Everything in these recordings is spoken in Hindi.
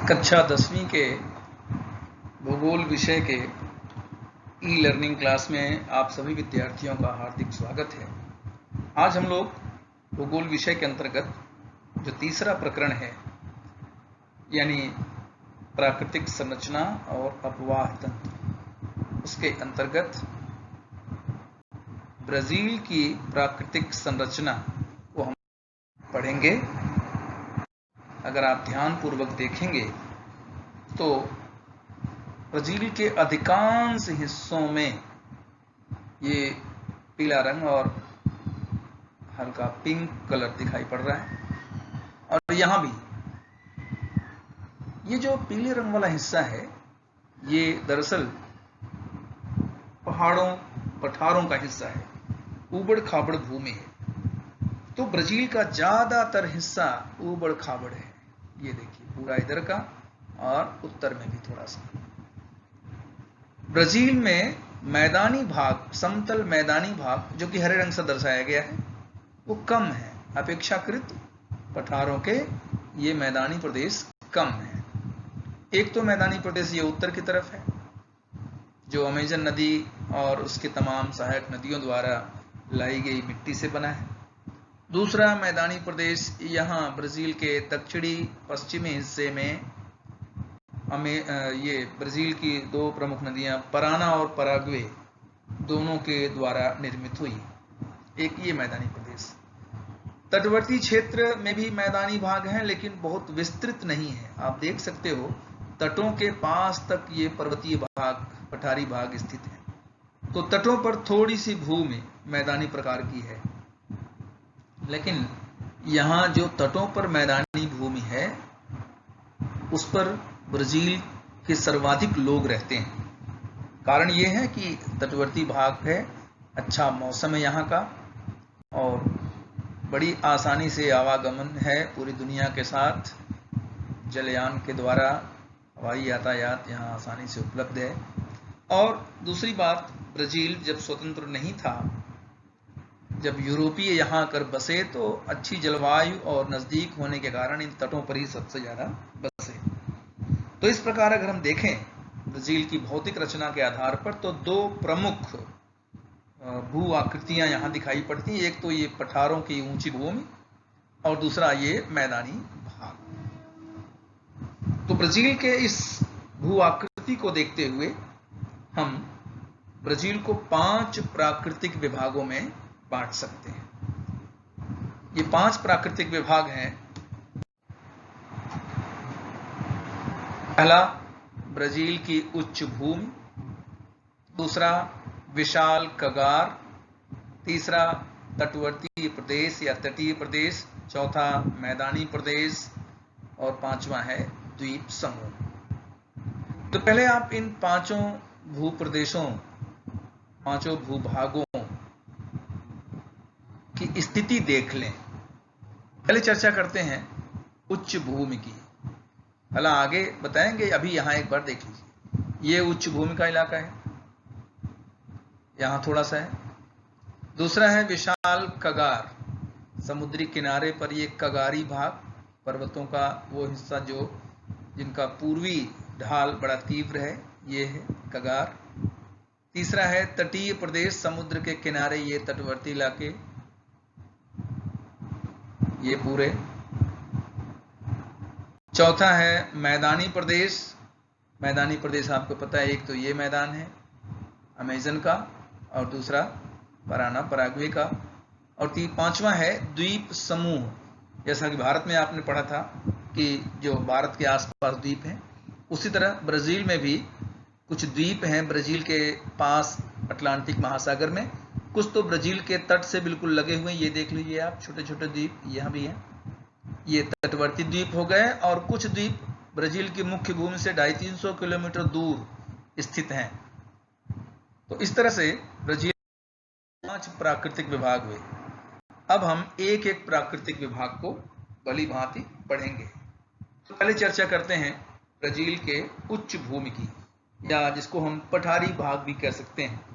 कक्षा 10वीं के भूगोल विषय के ई लर्निंग क्लास में आप सभी विद्यार्थियों का हार्दिक स्वागत है। आज हम लोग भूगोल विषय के अंतर्गत जो तीसरा प्रकरण है यानी प्राकृतिक संरचना और अपवाह तंत्र, उसके अंतर्गत ब्राजील की प्राकृतिक संरचना को हम पढ़ेंगे। अगर आप ध्यानपूर्वक देखेंगे तो ब्राजील के अधिकांश हिस्सों में ये पीला रंग और हल्का पिंक कलर दिखाई पड़ रहा है, और यहाँ भी ये जो पीले रंग वाला हिस्सा है ये दरअसल पठारों का हिस्सा है, ऊबड़ खाबड़ भूमि है। तो ब्राजील का ज्यादातर हिस्सा ऊबड़ खाबड़ है। ये देखिए पूरा इधर का और उत्तर में भी थोड़ा सा। ब्राजील में मैदानी भाग, समतल मैदानी भाग जो कि हरे रंग से दर्शाया गया है, वो कम है अपेक्षाकृत पठारों के। ये मैदानी प्रदेश कम है। एक तो मैदानी प्रदेश ये उत्तर की तरफ है जो अमेजन नदी और उसके तमाम सहायक नदियों द्वारा लाई गई मिट्टी से बना है। दूसरा मैदानी प्रदेश यहाँ ब्राजील के दक्षिणी पश्चिमी हिस्से में ये ब्राजील की दो प्रमुख नदियां पराना और पराग्वे दोनों के द्वारा निर्मित हुई। एक ये मैदानी प्रदेश। तटवर्ती क्षेत्र में भी मैदानी भाग हैं, लेकिन बहुत विस्तृत नहीं है। आप देख सकते हो तटों के पास तक ये पर्वतीय भाग, पठारी भाग स्थित है। तो तटों पर थोड़ी सी भूमि मैदानी प्रकार की है, लेकिन यहाँ जो तटों पर मैदानी भूमि है उस पर ब्राजील के सर्वाधिक लोग रहते हैं। कारण ये है कि तटवर्ती भाग है, अच्छा मौसम है यहाँ का, और बड़ी आसानी से आवागमन है पूरी दुनिया के साथ। जलयान के द्वारा हवाई यातायात यहाँ आसानी से उपलब्ध है। और दूसरी बात, ब्राजील जब स्वतंत्र नहीं था, जब यूरोपीय यहाँ आकर बसे, तो अच्छी जलवायु और नजदीक होने के कारण इन तटों पर ही सबसे ज्यादा बसे। तो इस प्रकार अगर हम देखें ब्राजील की भौतिक रचना के आधार पर, तो दो प्रमुख भू आकृतियां यहाँ दिखाई पड़ती हैं। एक तो ये पठारों की ऊंची भूमि और दूसरा ये मैदानी भाग। तो ब्राजील के इस भू आकृति को देखते हुए हम ब्राजील को 5 प्राकृतिक विभागों में बांट सकते हैं। ये 5 प्राकृतिक विभाग हैं। पहला, ब्राजील की उच्च भूमि। दूसरा, विशाल कगार। तीसरा, तटवर्ती प्रदेश या तटीय प्रदेश। चौथा, मैदानी प्रदेश। और पांचवा है द्वीप समूह। तो पहले आप इन 5 भूप्रदेशों, 5 भूभागों की स्थिति देख लें। पहले चर्चा करते हैं उच्च भूमि की। भला आगे बताएंगे, अभी यहां एक बार देख लीजिए। ये उच्च भूमि का इलाका है, यहां थोड़ा सा है। दूसरा है विशाल कगार, समुद्री किनारे पर ये कगारी भाग, पर्वतों का वो हिस्सा जो जिनका पूर्वी ढाल बड़ा तीव्र है, ये है कगार। तीसरा है तटीय प्रदेश, समुद्र के किनारे ये तटवर्ती इलाके, ये पूरे। चौथा है मैदानी प्रदेश। मैदानी प्रदेश आपको पता है, एक तो ये मैदान है अमेजन का, और दूसरा पराना पराग्वे का। और पांचवा है द्वीप समूह। जैसा कि भारत में आपने पढ़ा था कि जो भारत के आसपास द्वीप हैं, उसी तरह ब्राजील में भी कुछ द्वीप हैं ब्राजील के पास अटलांटिक महासागर में। कुछ तो ब्राजील के तट से बिल्कुल लगे हुए हैं, ये देख लीजिए आप, छोटे छोटे द्वीप यहाँ भी हैं। ये तटवर्ती द्वीप हो गए। और कुछ द्वीप ब्राजील की मुख्य भूमि से 250-300 किलोमीटर दूर स्थित हैं। तो इस तरह से ब्राजील 5 प्राकृतिक विभाग हुए। अब हम एक एक प्राकृतिक विभाग को भली भांति पढ़ेंगे। तो पहले चर्चा करते हैं ब्राजील के उच्च भूमि की, या जिसको हम पठारी भाग भी कह सकते हैं।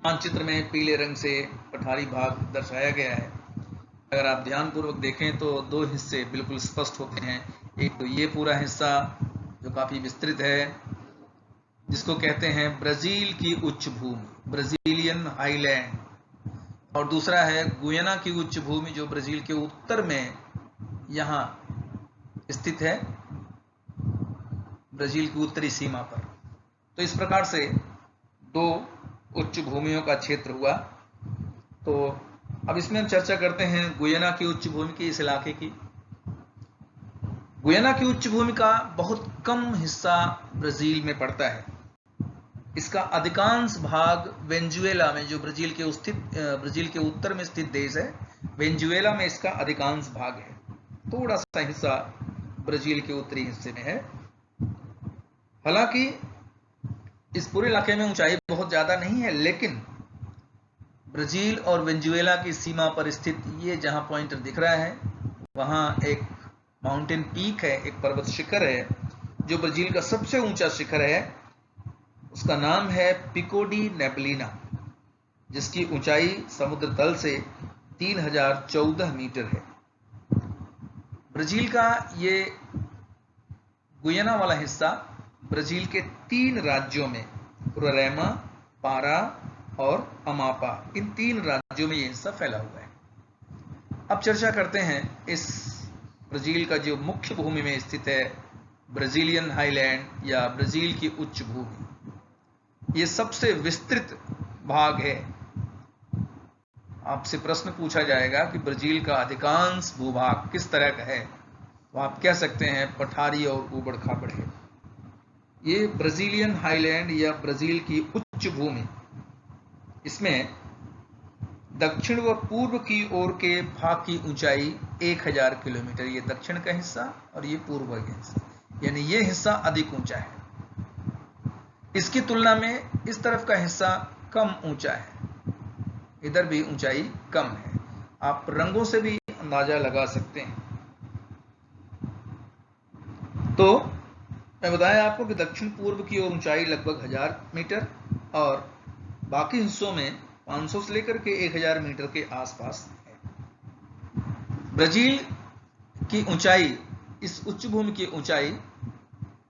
मानचित्र में पीले रंग से पठारी भाग दर्शाया गया है। अगर आप ध्यानपूर्वक देखें तो दो हिस्से बिल्कुल स्पष्ट होते हैं। एक तो ये पूरा हिस्सा जो काफी विस्तृत है, जिसको कहते हैं ब्राजील की उच्च भूमि, ब्राजीलियन हाईलैंड, और दूसरा है गुयाना की उच्च भूमि जो ब्राजील के उत्तर में यहाँ स्थित है, ब्राजील की उत्तरी सीमा पर। तो इस प्रकार से दो उच्च भूमियों का क्षेत्र हुआ। तो अब इसमें हम चर्चा करते हैं गुयाना की उच्च भूमि की, इस इलाके की। गुयाना की उच्च भूमि का बहुत कम हिस्सा ब्राजील में पड़ता है। इसका अधिकांश भाग वेनेजुएला में, जो ब्राजील के उत्तर में स्थित देश है, वेनेजुएला में इसका अधिकांश भाग है। थोड़ा सा हिस्सा ब्राजील के उत्तरी हिस्से में है। हालांकि इस पूरे इलाके में ऊंचाई बहुत ज्यादा नहीं है, लेकिन ब्राजील और वेनेजुएला की सीमा पर स्थित ये जहां पॉइंटर दिख रहा है, वहां एक माउंटेन पीक है, एक पर्वत शिखर है जो ब्राजील का सबसे ऊंचा शिखर है। उसका नाम है पिको डी नेबलिना, जिसकी ऊंचाई समुद्र तल से 3014 मीटर है। ब्राजील का ये गुयाना वाला हिस्सा ब्राजील के 3 राज्यों में, रोराइमा, पारा और अमापा, इन 3 राज्यों में यह हिस्सा फैला हुआ है। अब चर्चा करते हैं इस ब्राजील का जो मुख्य भूमि में स्थित है, ब्राजीलियन हाईलैंड या ब्राजील की उच्च भूमि। ये सबसे विस्तृत भाग है। आपसे प्रश्न पूछा जाएगा कि ब्राजील का अधिकांश भूभाग किस तरह का है, तो आप कह सकते हैं पठारी और ऊबड़ खाबड़ है। ये ब्राजीलियन हाईलैंड या ब्राजील की उच्च भूमि, इसमें दक्षिण व पूर्व की ओर के भाग की ऊंचाई 1000 किलोमीटर, ये दक्षिण का हिस्सा, और ये पूर्व का हिस्सा, यानी ये हिस्सा अधिक ऊंचा है। इसकी तुलना में इस तरफ का हिस्सा कम ऊंचा है, इधर भी ऊंचाई कम है। आप रंगों से भी अंदाजा लगा सकते हैं। तो मैं बताया आपको कि दक्षिण पूर्व की ओर ऊंचाई लगभग 1000 मीटर और बाकी हिस्सों में 500 से लेकर के 1000 मीटर के आसपास है। ब्राजील की ऊंचाई, इस उच्च भूमि की ऊंचाई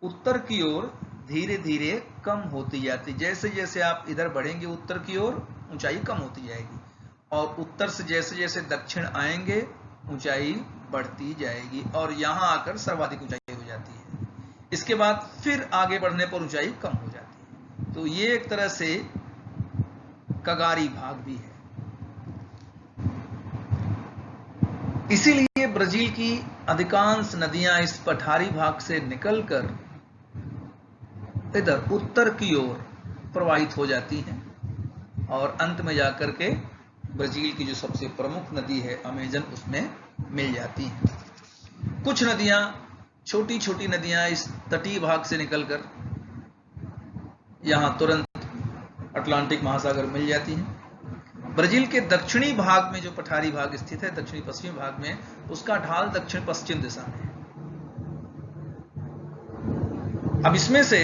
उत्तर की ओर धीरे धीरे कम होती जाती, जैसे जैसे आप इधर बढ़ेंगे उत्तर की ओर ऊंचाई कम होती जाएगी, और उत्तर से जैसे जैसे दक्षिण आएंगे ऊंचाई बढ़ती जाएगी और यहां आकर सर्वाधिक ऊंचाई हो जाती है। इसके बाद फिर आगे बढ़ने पर ऊंचाई कम हो जाती है। तो ये एक तरह से कगारी भाग भी है। इसीलिए ब्राजील की अधिकांश नदियां इस पठारी भाग से निकलकर इधर उत्तर की ओर प्रवाहित हो जाती हैं और अंत में जाकर के ब्राजील की जो सबसे प्रमुख नदी है अमेजन, उसमें मिल जाती हैं। कुछ नदियां, छोटी छोटी नदियां इस तटीय भाग से निकलकर यहां तुरंत अटलांटिक महासागर मिल जाती हैं। ब्राजील के दक्षिणी भाग में जो पठारी भाग स्थित है, दक्षिणी पश्चिमी भाग में, उसका ढाल दक्षिण पश्चिम दिशा में है। अब इसमें से,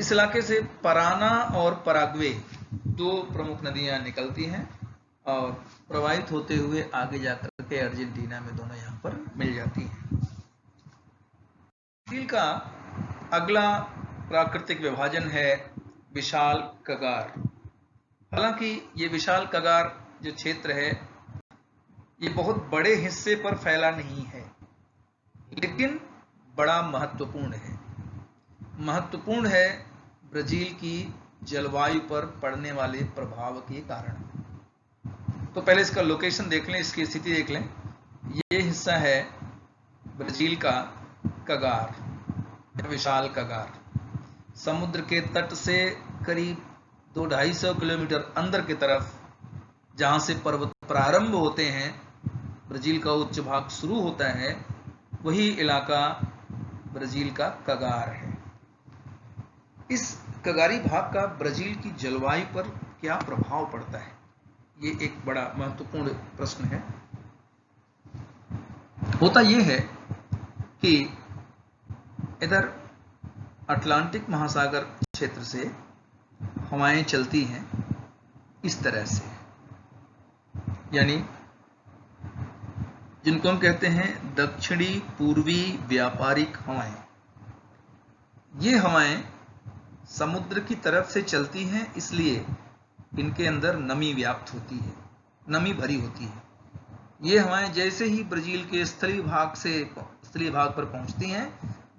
इस इलाके से पराना और पराग्वे दो प्रमुख नदियां निकलती हैं और प्रवाहित होते हुए आगे जाकर के अर्जेंटीना में दोनों यहां पर मिल जाती हैं। ब्राजील का अगला प्राकृतिक विभाजन है विशाल कगार। हालांकि ये विशाल कगार जो क्षेत्र है, ये बहुत बड़े हिस्से पर फैला नहीं है, लेकिन बड़ा महत्वपूर्ण है। महत्वपूर्ण है ब्राजील की जलवायु पर पड़ने वाले प्रभाव के कारण। तो पहले इसका लोकेशन देख लें, इसकी स्थिति देख लें। ये हिस्सा है ब्राजील का कगार, विशाल कगार। समुद्र के तट से करीब 200-250 किलोमीटर अंदर की तरफ, जहां से पर्वत प्रारंभ होते हैं, ब्राजील का उच्च भाग शुरू होता है, वही इलाका ब्राजील का कगार है। इस कगारी भाग का ब्राजील की जलवायु पर क्या प्रभाव पड़ता है, ये एक बड़ा महत्वपूर्ण प्रश्न है। होता यह है कि इधर अटलांटिक महासागर क्षेत्र से हवाएं चलती हैं इस तरह से, यानी जिनको हम कहते हैं दक्षिणी पूर्वी व्यापारिक हवाएं। ये हवाएं समुद्र की तरफ से चलती हैं, इसलिए इनके अंदर नमी व्याप्त होती है, नमी भरी होती है। ये हवाएं जैसे ही ब्राजील के स्थलीय भाग पर पहुंचती हैं,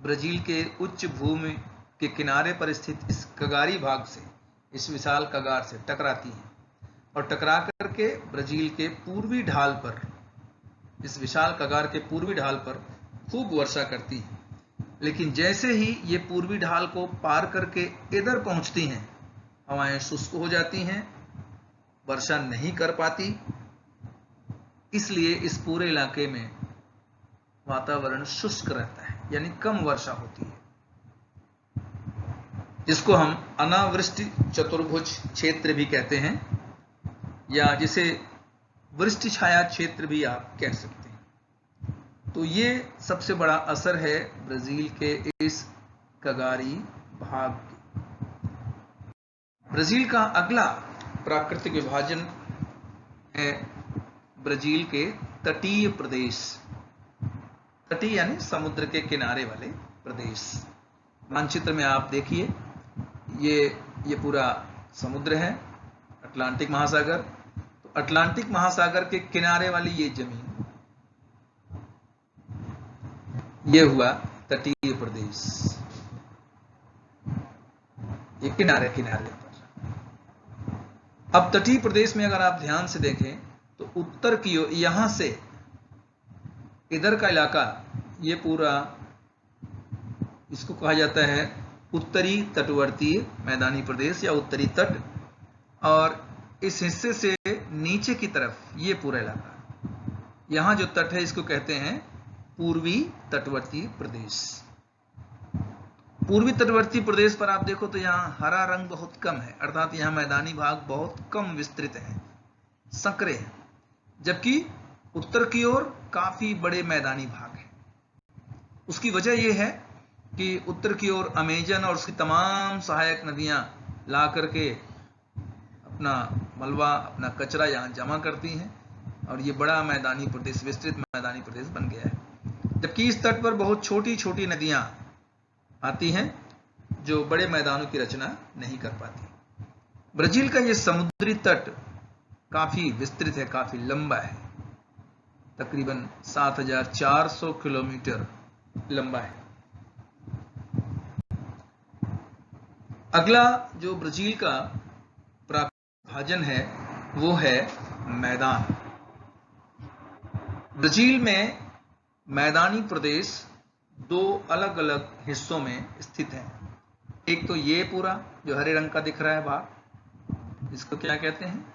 ब्राजील के उच्च भूमि के किनारे पर स्थित इस कगारी भाग से, इस विशाल कगार से टकराती हैं और टकरा करके ब्राजील के पूर्वी ढाल पर, इस विशाल कगार के पूर्वी ढाल पर खूब वर्षा करती हैं। लेकिन जैसे ही ये पूर्वी ढाल को पार करके इधर पहुंचती हैं, हवाएं शुष्क हो जाती हैं, वर्षा नहीं कर पाती। इसलिए इस पूरे इलाके में वातावरण शुष्क रहता है, यानी कम वर्षा होती है, जिसको हम अनावृष्टि चतुर्भुज क्षेत्र भी कहते हैं, या जिसे वृष्टि छाया क्षेत्र भी आप कह सकते हैं। तो ये सबसे बड़ा असर है ब्राजील के इस कगारी भाग के। ब्राजील का अगला प्राकृतिक विभाजन है ब्राजील के तटीय प्रदेश। तटीय यानी समुद्र के किनारे वाले प्रदेश। मानचित्र में आप देखिए, ये पूरा समुद्र है, अटलांटिक महासागर। तो अटलांटिक महासागर के किनारे वाली ये जमीन, ये हुआ तटीय प्रदेश, ये किनारे किनारे पर। अब तटीय प्रदेश में अगर आप ध्यान से देखें तो उत्तर की ओर, यहां से इधर का इलाका, ये पूरा इसको कहा जाता है उत्तरी तटवर्ती मैदानी प्रदेश या उत्तरी तट, और इस हिस्से से नीचे की तरफ ये पूरा इलाका, यहां जो तट है इसको कहते हैं पूर्वी तटवर्ती प्रदेश। पूर्वी तटवर्ती प्रदेश पर आप देखो तो यहां हरा रंग बहुत कम है, अर्थात यहां मैदानी भाग बहुत कम विस्तृत है, संकरे हैं, जबकि उत्तर की ओर काफी बड़े मैदानी भाग हैं। उसकी वजह यह है कि उत्तर की ओर अमेजन और उसकी तमाम सहायक नदियां ला करके अपना मलबा, अपना कचरा यहां जमा करती हैं, और ये बड़ा मैदानी प्रदेश, विस्तृत मैदानी प्रदेश बन गया है। जबकि इस तट पर बहुत छोटी छोटी नदियां आती हैं जो बड़े मैदानों की रचना नहीं कर पाती। ब्राजील का ये समुद्री तट काफी विस्तृत है, काफी लंबा है, तकरीबन 7400 किलोमीटर लंबा है। अगला जो ब्राजील का विभाजन है वो है मैदान। ब्राजील में मैदानी प्रदेश दो अलग अलग हिस्सों में स्थित है। एक तो ये पूरा जो हरे रंग का दिख रहा है भाग, इसको क्या कहते हैं,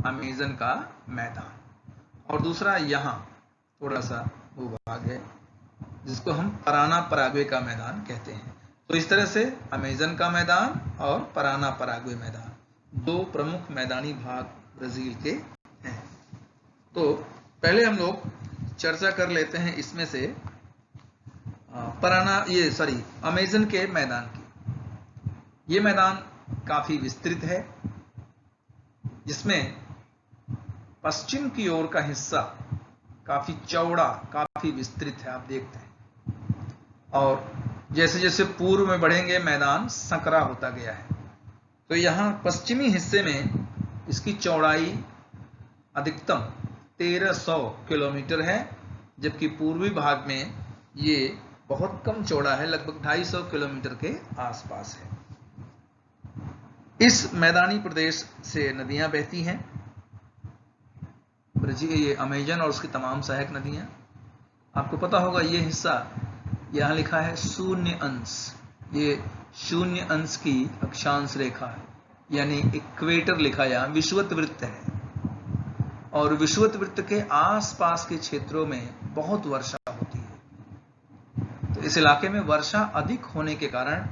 अमेजन का मैदान, और दूसरा यहाँ थोड़ा सा वो भाग है जिसको हम पराना पराग्वे का मैदान कहते हैं। तो इस तरह से अमेजन का मैदान और पराना पराग्वे मैदान, दो प्रमुख मैदानी भाग ब्राजील के हैं। तो पहले हम लोग चर्चा कर लेते हैं इसमें से अमेजन के मैदान की। ये मैदान काफी विस्तृत है, जिसमें पश्चिम की ओर का हिस्सा काफी चौड़ा, काफी विस्तृत है, आप देखते हैं, और जैसे जैसे पूर्व में बढ़ेंगे मैदान संकरा होता गया है। तो यहां पश्चिमी हिस्से में इसकी चौड़ाई अधिकतम 1300 किलोमीटर है, जबकि पूर्वी भाग में ये बहुत कम चौड़ा है, लगभग 250 किलोमीटर के आसपास है। इस मैदानी प्रदेश से नदियां बहती हैं, ये अमेजन और उसकी तमाम सहायक नदियां। आपको पता होगा ये हिस्सा यहां लिखा है 0 अंश, ये 0 अंश की अक्षांश रेखा है, यानी इक्वेटर लिखा, यहाँ विषुवत वृत्त है, और विषुवत वृत्त के आसपास के क्षेत्रों में बहुत वर्षा होती है। तो इस इलाके में वर्षा अधिक होने के कारण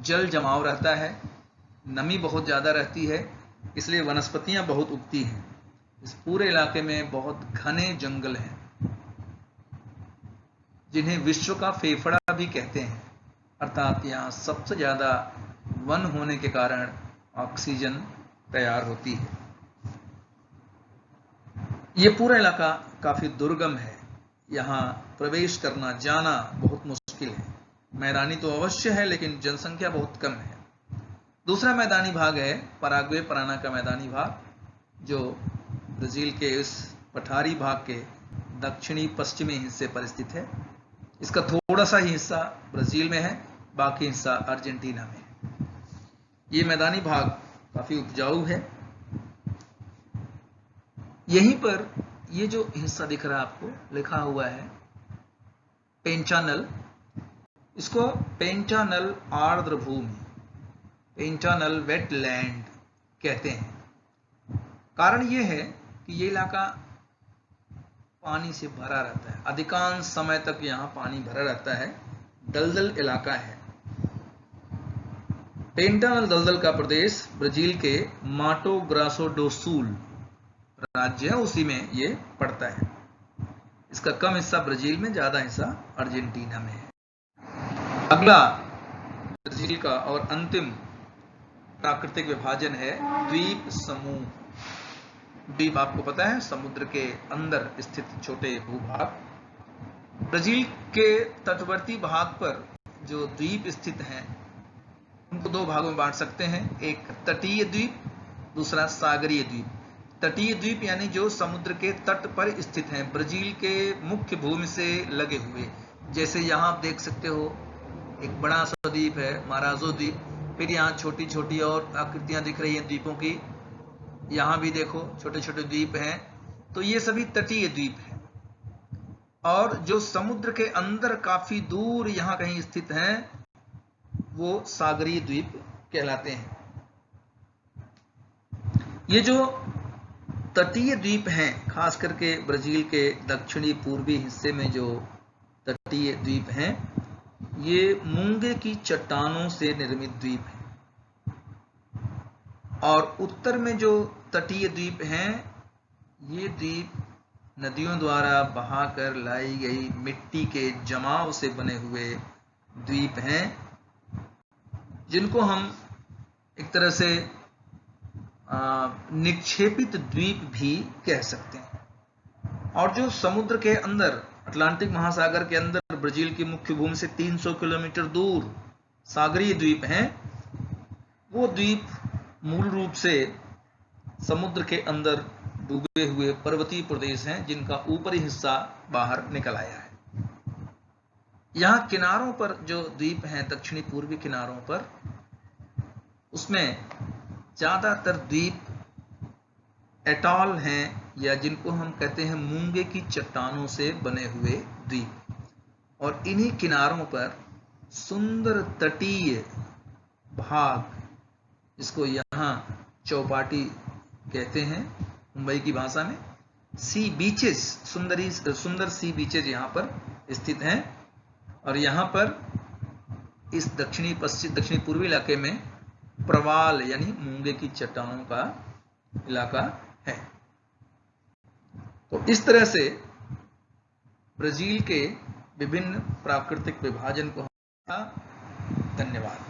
जल जमाव रहता है, नमी बहुत ज्यादा रहती है, इसलिए वनस्पतियां बहुत उगती हैं। इस पूरे इलाके में बहुत घने जंगल हैं, जिन्हें विश्व का फेफड़ा भी कहते हैं, अर्थात यहाँ सबसे ज्यादा वन होने के कारण ऑक्सीजन तैयार होती है। ये पूरा इलाका काफी दुर्गम है, यहाँ प्रवेश करना जाना बहुत मुश्किल है। मैदानी तो अवश्य है लेकिन जनसंख्या बहुत कम है। दूसरा मैदानी भाग है पराग्वे पराना का मैदानी भाग, जो ब्राजील के इस पठारी भाग के दक्षिणी पश्चिमी हिस्से पर स्थित है। इसका थोड़ा सा ही हिस्सा ब्राजील में है, बाकी हिस्सा अर्जेंटीना में है। ये मैदानी भाग काफी उपजाऊ है। यहीं पर ये जो हिस्सा दिख रहा है आपको, लिखा हुआ है पेंचानल, इसको पेंचानल आर्द्र भूमि, पेंचानल वेटलैंड कहते हैं। कारण यह है कि ये इलाका पानी से भरा रहता है, अधिकांश समय तक यहाँ पानी भरा रहता है, दलदल इलाका है। पेंटानल दलदल का प्रदेश ब्राजील के माटो ग्रासो डो सूल राज्य है, उसी में ये पड़ता है। इसका कम हिस्सा ब्राजील में, ज्यादा हिस्सा अर्जेंटीना में है। अगला ब्राजील का और अंतिम प्राकृतिक विभाजन है द्वीप समूह। द्वीप आपको पता है समुद्र के अंदर स्थित छोटे भूभाग। ब्राजील के तटवर्ती भाग पर जो द्वीप स्थित हैं उनको दो भागों में बांट सकते हैं, एक तटीय द्वीप, दूसरा सागरीय द्वीप। तटीय द्वीप यानी जो समुद्र के तट पर स्थित हैं, ब्राजील के मुख्य भूमि से लगे हुए। जैसे यहाँ आप देख सकते हो एक बड़ा सा द्वीप है माराजो द्वीप, फिर यहाँ छोटी छोटी और आकृतियां दिख रही हैं द्वीपों की, यहाँ भी देखो छोटे छोटे द्वीप हैं। तो ये सभी तटीय द्वीप हैं। और जो समुद्र के अंदर काफी दूर यहाँ कहीं स्थित हैं वो सागरीय द्वीप कहलाते हैं। ये जो तटीय द्वीप हैं, खास करके ब्राजील के दक्षिणी पूर्वी हिस्से में जो तटीय द्वीप हैं, ये मूंगे की चट्टानों से निर्मित द्वीप हैं। और उत्तर में जो तटीय द्वीप हैं, ये द्वीप नदियों द्वारा बहाकर लाई गई मिट्टी के जमाव से बने हुए द्वीप हैं, जिनको हम एक तरह से निक्षेपित द्वीप भी कह सकते हैं। और जो समुद्र के अंदर, अटलांटिक महासागर के अंदर ब्राजील की मुख्य भूमि से 300 किलोमीटर दूर सागरीय द्वीप हैं, वो द्वीप मूल रूप से समुद्र के अंदर डूबे हुए पर्वतीय प्रदेश हैं, जिनका ऊपरी हिस्सा बाहर निकल आया है। यहाँ किनारों पर जो द्वीप हैं, दक्षिणी पूर्वी किनारों पर, उसमें ज्यादातर द्वीप एटॉल हैं, या जिनको हम कहते हैं मूंगे की चट्टानों से बने हुए द्वीप। और इन्हीं किनारों पर सुंदर तटीय भाग, जिसको यहाँ चौपाटी कहते हैं मुंबई की भाषा में, सी बीचेस, सुंदर सी बीचेस यहाँ पर स्थित हैं। और यहाँ पर इस दक्षिणी पूर्वी इलाके में प्रवाल यानी मूंगे की चट्टानों का इलाका है। तो इस तरह से ब्राजील के विभिन्न प्राकृतिक विभाजन को धन्यवाद।